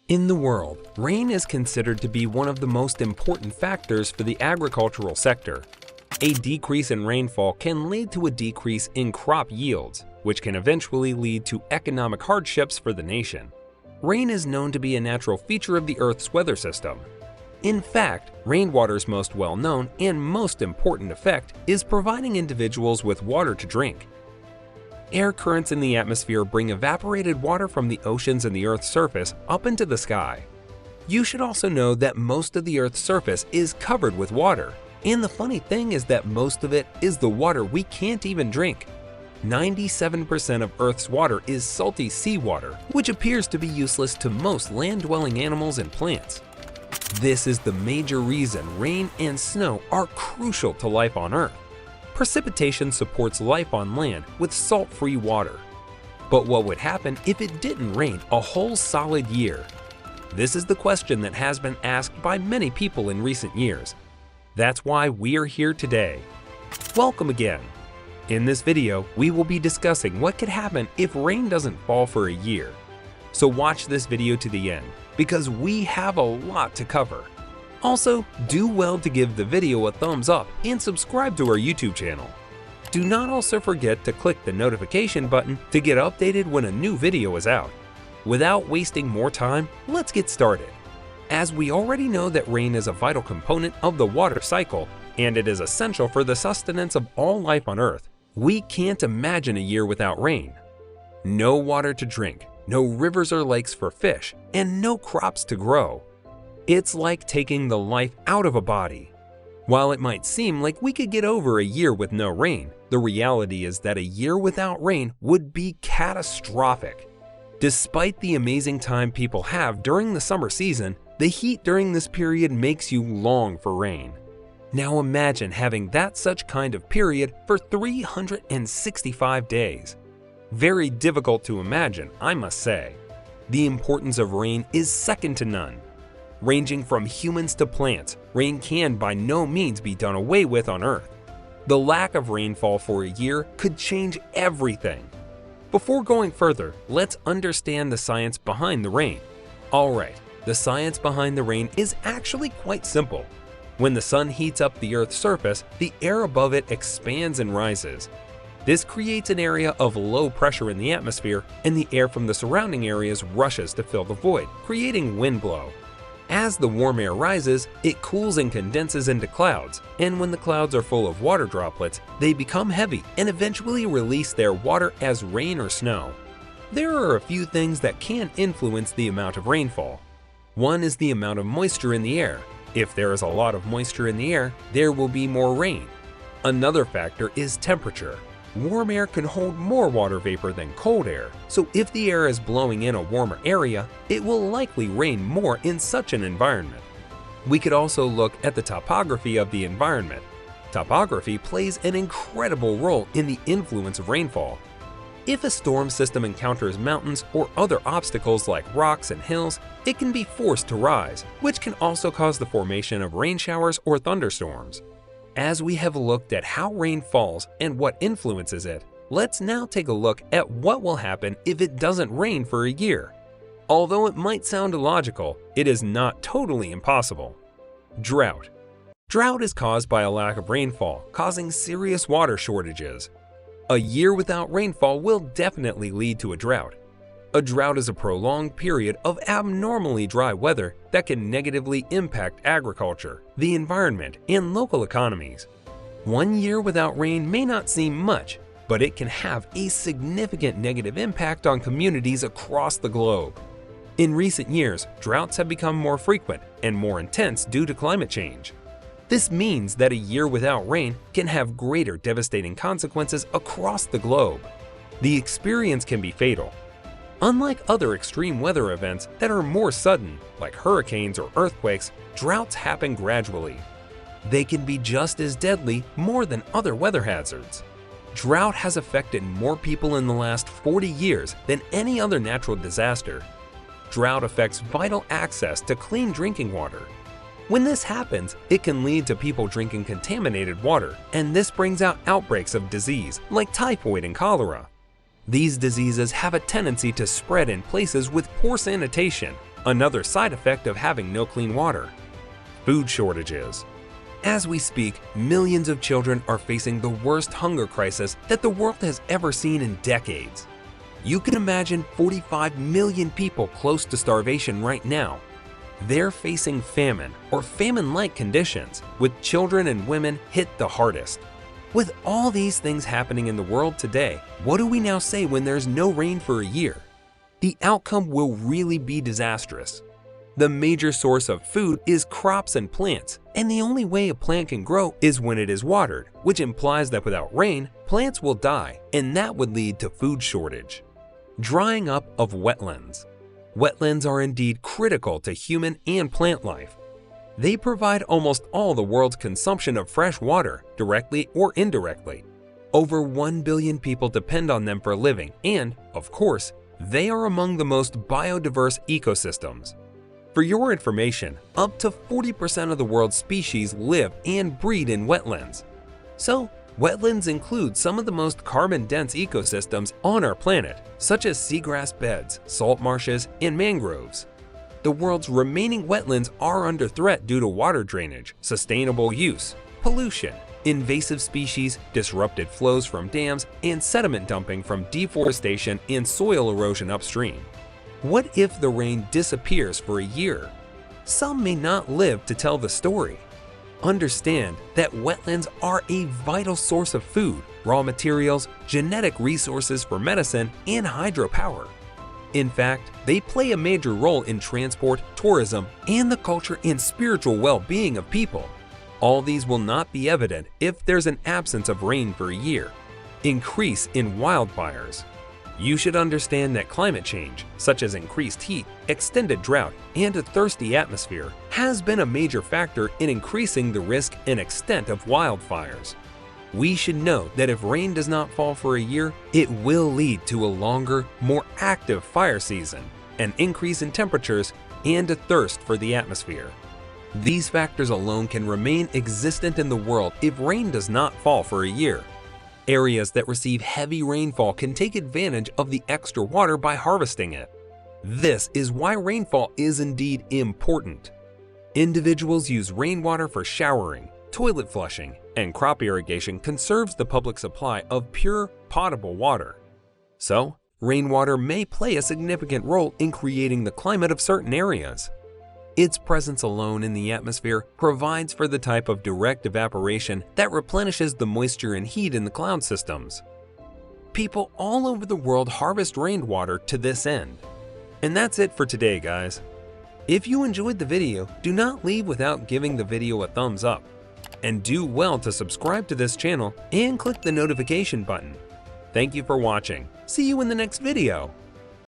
In the world, rain is considered to be one of the most important factors for the agricultural sector. A decrease in rainfall can lead to a decrease in crop yields, which can eventually lead to economic hardships for the nation. Rain is known to be a natural feature of the Earth's weather system. In fact, rainwater's most well-known and most important effect is providing individuals with water to drink. Air currents in the atmosphere bring evaporated water from the oceans and the Earth's surface up into the sky. You should also know that most of the Earth's surface is covered with water, and the funny thing is that most of it is the water we can't even drink. 97% of Earth's water is salty seawater, which appears to be useless to most land-dwelling animals and plants. This is the major reason rain and snow are crucial to life on Earth. Precipitation supports life on land with salt-free water. But what would happen if it didn't rain a whole solid year? This is the question that has been asked by many people in recent years. That's why we are here today. Welcome again. In this video, we will be discussing what could happen if rain doesn't fall for a year. So watch this video to the end, because we have a lot to cover. Also, do well to give the video a thumbs up and subscribe to our YouTube channel. Do not also forget to click the notification button to get updated when a new video is out. Without wasting more time, let's get started. As we already know that rain is a vital component of the water cycle, and it is essential for the sustenance of all life on Earth, we can't imagine a year without rain. No water to drink, no rivers or lakes for fish, and no crops to grow. It's like taking the life out of a body. While it might seem like we could get over a year with no rain, the reality is that a year without rain would be catastrophic. Despite the amazing time people have during the summer season, the heat during this period makes you long for rain. Now imagine having that such kind of period for 365 days. Very difficult to imagine, I must say. The importance of rain is second to none. Ranging from humans to plants, rain can by no means be done away with on Earth. The lack of rainfall for a year could change everything. Before going further, let's understand the science behind the rain. Alright, the science behind the rain is actually quite simple. When the sun heats up the Earth's surface, the air above it expands and rises. This creates an area of low pressure in the atmosphere, and the air from the surrounding areas rushes to fill the void, creating wind blow. As the warm air rises, it cools and condenses into clouds, and when the clouds are full of water droplets, they become heavy and eventually release their water as rain or snow. There are a few things that can influence the amount of rainfall. One is the amount of moisture in the air. If there is a lot of moisture in the air, there will be more rain. Another factor is temperature. Warm air can hold more water vapor than cold air, so if the air is blowing in a warmer area, it will likely rain more in such an environment. We could also look at the topography of the environment. Topography plays an incredible role in the influence of rainfall. If a storm system encounters mountains or other obstacles like rocks and hills, it can be forced to rise, which can also cause the formation of rain showers or thunderstorms. As we have looked at how rain falls and what influences it, let's now take a look at what will happen if it doesn't rain for a year. Although it might sound illogical, it is not totally impossible. Drought. Drought is caused by a lack of rainfall, causing serious water shortages. A year without rainfall will definitely lead to a drought. A drought is a prolonged period of abnormally dry weather that can negatively impact agriculture, the environment, and local economies. 1 year without rain may not seem much, but it can have a significant negative impact on communities across the globe. In recent years, droughts have become more frequent and more intense due to climate change. This means that a year without rain can have greater devastating consequences across the globe. The experience can be fatal. Unlike other extreme weather events that are more sudden, like hurricanes or earthquakes, droughts happen gradually. They can be just as deadly more than other weather hazards. Drought has affected more people in the last 40 years than any other natural disaster. Drought affects vital access to clean drinking water. When this happens, it can lead to people drinking contaminated water, and this brings out outbreaks of disease like typhoid and cholera. These diseases have a tendency to spread in places with poor sanitation, Another side effect of having no clean water. Food shortages. As we speak, millions of children are facing the worst hunger crisis that the world has ever seen in decades. You can imagine 45 million people close to starvation right now. They're facing famine or famine-like conditions, with children and women hit the hardest. With all these things happening in the world today, what do we now say when there's no rain for a year? The outcome will really be disastrous. The major source of food is crops and plants, and the only way a plant can grow is when it is watered, which implies that without rain, plants will die, and that would lead to food shortage. Drying up of wetlands. Wetlands are indeed critical to human and plant life. They provide almost all the world's consumption of fresh water, directly or indirectly. Over 1 billion people depend on them for a living, and, of course, they are among the most biodiverse ecosystems. For your information, up to 40% of the world's species live and breed in wetlands. So, wetlands include some of the most carbon-dense ecosystems on our planet, such as seagrass beds, salt marshes, and mangroves. The world's remaining wetlands are under threat due to water drainage, sustainable use, pollution, invasive species, disrupted flows from dams, and sediment dumping from deforestation and soil erosion upstream. What if the rain disappears for a year? Some may not live to tell the story. Understand that wetlands are a vital source of food, raw materials, genetic resources for medicine, and hydropower. In fact, they play a major role in transport, tourism, and the culture and spiritual well-being of people. All these will not be evident if there's an absence of rain for a year. Increase in wildfires. You should understand that climate change, such as increased heat, extended drought, and a thirsty atmosphere, has been a major factor in increasing the risk and extent of wildfires. We should know that if rain does not fall for a year, it will lead to a longer, more active fire season, an increase in temperatures, and a thirst for the atmosphere. These factors alone can remain existent in the world if rain does not fall for a year. Areas that receive heavy rainfall can take advantage of the extra water by harvesting it. This is why rainfall is indeed important. Individuals use rainwater for showering, toilet flushing, and crop irrigation conserves the public supply of pure, potable water. So, rainwater may play a significant role in creating the climate of certain areas. Its presence alone in the atmosphere provides for the type of direct evaporation that replenishes the moisture and heat in the cloud systems. People all over the world harvest rainwater to this end. And that's it for today, guys. If you enjoyed the video, do not leave without giving the video a thumbs up. And do well to subscribe to this channel and click the notification button. Thank you for watching. See you in the next video.